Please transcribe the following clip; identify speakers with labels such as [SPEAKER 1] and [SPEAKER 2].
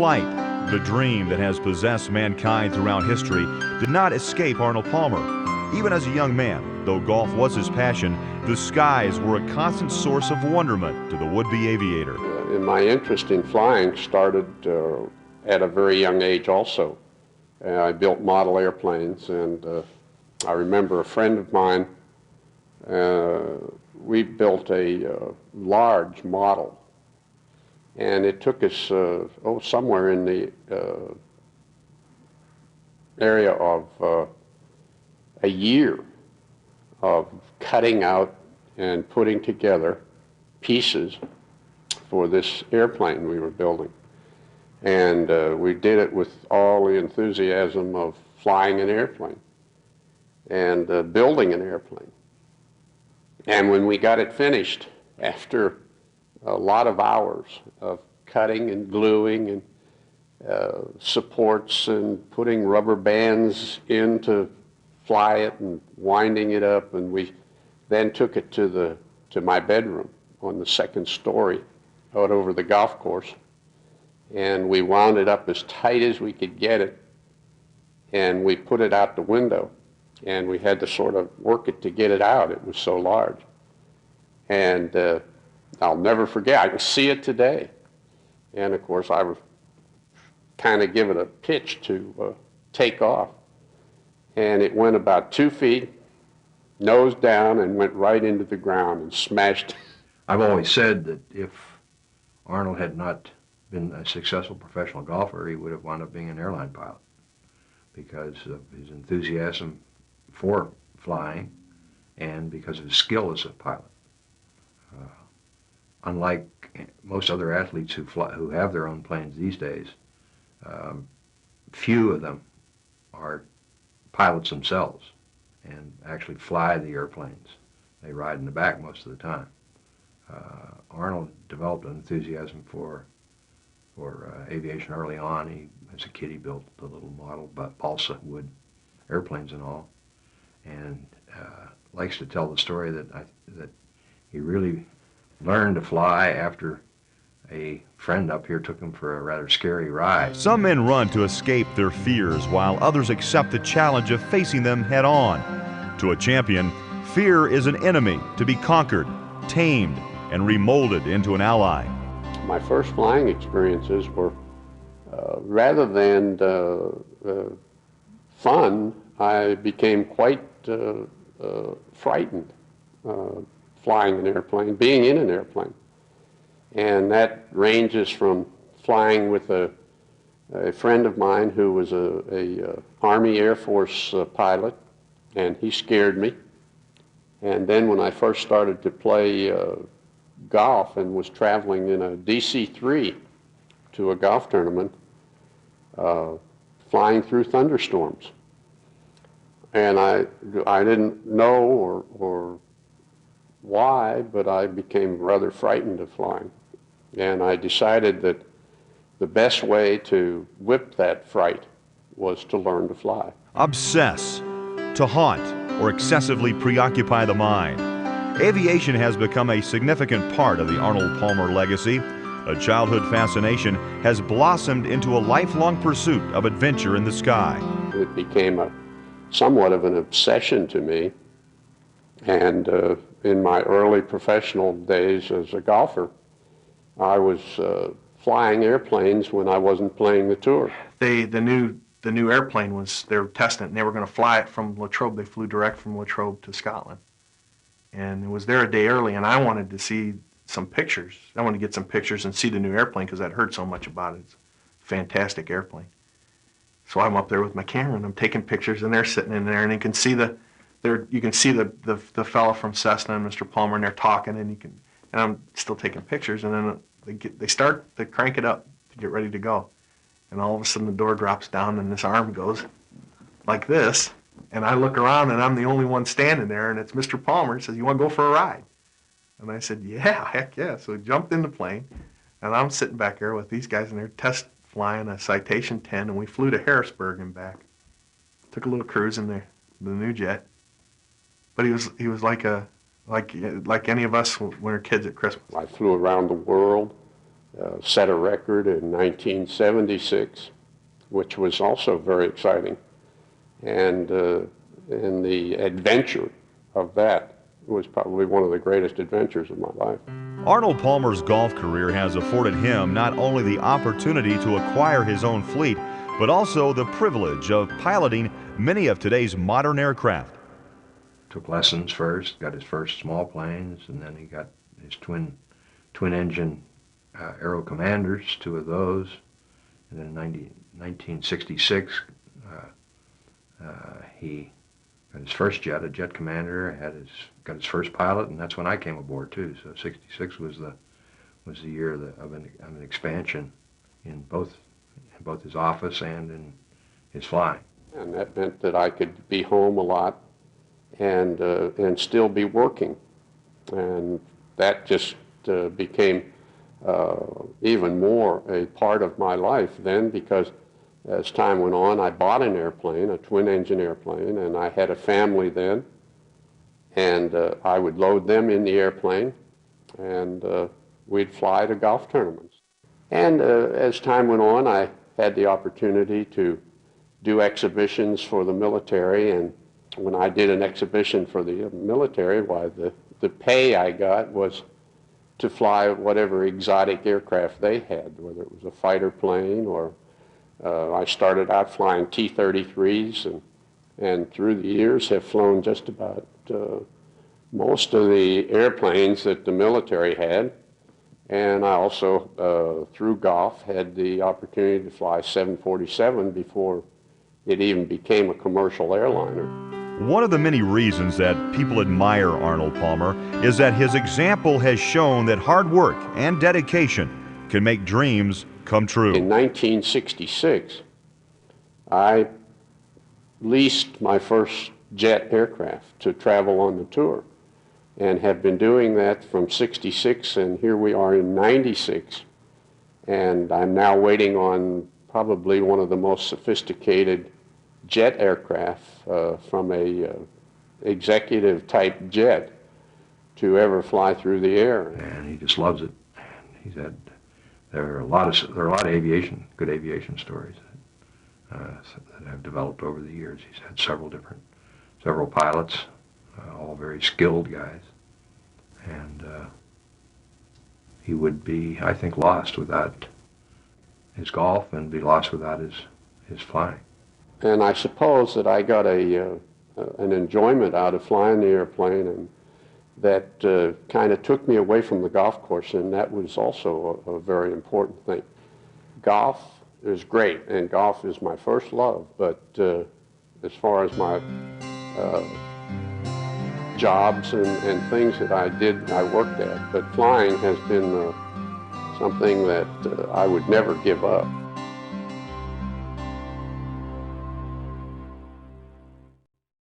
[SPEAKER 1] Flight, the dream that has possessed mankind throughout history, did not escape Arnold Palmer. Even as a young man, though golf was his passion, the skies were a constant source of wonderment to the would-be aviator.
[SPEAKER 2] And my interest in flying started at a very young age also. I built model airplanes, and I remember a friend of mine, we built a large model, and it took us somewhere in the area of a year of cutting out and putting together pieces for this airplane we were building. And we did it with all the enthusiasm of flying an airplane and building an airplane. And when we got it finished, after a lot of hours of cutting and gluing and supports and putting rubber bands in to fly it and winding it up, and we then took it to my bedroom on the second story out over the golf course, and we wound it up as tight as we could get it, and we put it out the window, and we had to sort of work it to get it out. It was so large. And I'll never forget, I can see it today. And of course I was kind of give it a pitch to take off. And it went about 2 feet, nose down, and went right into the ground and smashed.
[SPEAKER 3] I've always said that if Arnold had not been a successful professional golfer, he would have wound up being an airline pilot because of his enthusiasm for flying and because of his skill as a pilot. Unlike most other athletes who have their own planes these days, few of them are pilots themselves and actually fly the airplanes. They ride in the back most of the time. Arnold developed an enthusiasm for aviation early on. As a kid, he built the little model balsa wood airplanes and all, and likes to tell the story that he really learned to fly after a friend up here took him for a rather scary ride.
[SPEAKER 1] Some men run to escape their fears, while others accept the challenge of facing them head on. To a champion, fear is an enemy to be conquered, tamed, and remolded into an ally.
[SPEAKER 2] My first flying experiences were, rather than fun, I became quite frightened flying an airplane, being in an airplane. And that ranges from flying with a friend of mine who was a Army Air Force pilot, and he scared me. And then when I first started to play golf and was traveling in a DC-3 to a golf tournament, flying through thunderstorms. And I didn't know or why, but I became rather frightened of flying. And I decided that the best way to whip that fright was to learn to fly.
[SPEAKER 1] Obsess, to haunt, or excessively preoccupy the mind. Aviation has become a significant part of the Arnold Palmer legacy. A childhood fascination has blossomed into a lifelong pursuit of adventure in the sky.
[SPEAKER 2] It became somewhat of an obsession to me, and in my early professional days as a golfer, I was flying airplanes when I wasn't playing the tour.
[SPEAKER 4] The new airplane they were testing it, and they were going to fly it from Latrobe. They flew direct from Latrobe to Scotland. And it was there a day early, and I wanted to see some pictures. I wanted to get some pictures and see the new airplane because I'd heard so much about it. It's a fantastic airplane. So I'm up there with my camera, and I'm taking pictures, and they're sitting in there, and you can see the fellow from Cessna and Mr. Palmer, and they're talking, and I'm still taking pictures, and then they start to crank it up to get ready to go. And all of a sudden the door drops down and this arm goes like this. And I look around and I'm the only one standing there, and it's Mr. Palmer. He says, "You want to go for a ride?" And I said, "Yeah, heck yeah." So we jumped in the plane, and I'm sitting back there with these guys, and they're test flying a Citation 10, and we flew to Harrisburg and back. Took a little cruise in the new jet. But he was like any of us when we were kids at Christmas.
[SPEAKER 2] I flew around the world. set a record in 1976, which was also very exciting. And the adventure of that was probably one of the greatest adventures of my life.
[SPEAKER 1] Arnold Palmer's golf career has afforded him not only the opportunity to acquire his own fleet, but also the privilege of piloting many of today's modern aircraft.
[SPEAKER 3] Took lessons first, got his first small planes, and then he got his twin engine Aero Commanders, 2 of those. And then in 1966, he got his first jet, a Jet Commander, got his first pilot, and that's when I came aboard too. So '66 was the year of an expansion in both his office and in his flying.
[SPEAKER 2] And that meant that I could be home a lot and still be working, and that just became even more a part of my life then, because as time went on, I bought an airplane, a twin-engine airplane, and I had a family then, and I would load them in the airplane, and we'd fly to golf tournaments. And as time went on, I had the opportunity to do exhibitions for the military, and when I did an exhibition for the military, why, the pay I got was to fly whatever exotic aircraft they had, whether it was a fighter plane or I started out flying T-33s, and through the years have flown just about most of the airplanes that the military had. And I also, through golf, had the opportunity to fly 747 before it even became a commercial airliner.
[SPEAKER 1] One of the many reasons that people admire Arnold Palmer is that his example has shown that hard work and dedication can make dreams come true.
[SPEAKER 2] In 1966, I leased my first jet aircraft to travel on the tour, and have been doing that from '66, and here we are in '96, and I'm now waiting on probably one of the most sophisticated jet aircraft from a executive type jet to ever fly through the air.
[SPEAKER 3] And he just loves it. He's had there are a lot of good aviation stories that have developed over the years. He's had several pilots, all very skilled guys, and he would be, I think, lost without his golf and be lost without his flying.
[SPEAKER 2] And I suppose that I got an enjoyment out of flying the airplane, and that kind of took me away from the golf course, and that was also a very important thing. Golf is great, and golf is my first love, but as far as my jobs and things that I worked at, but flying has been something that I would never give up.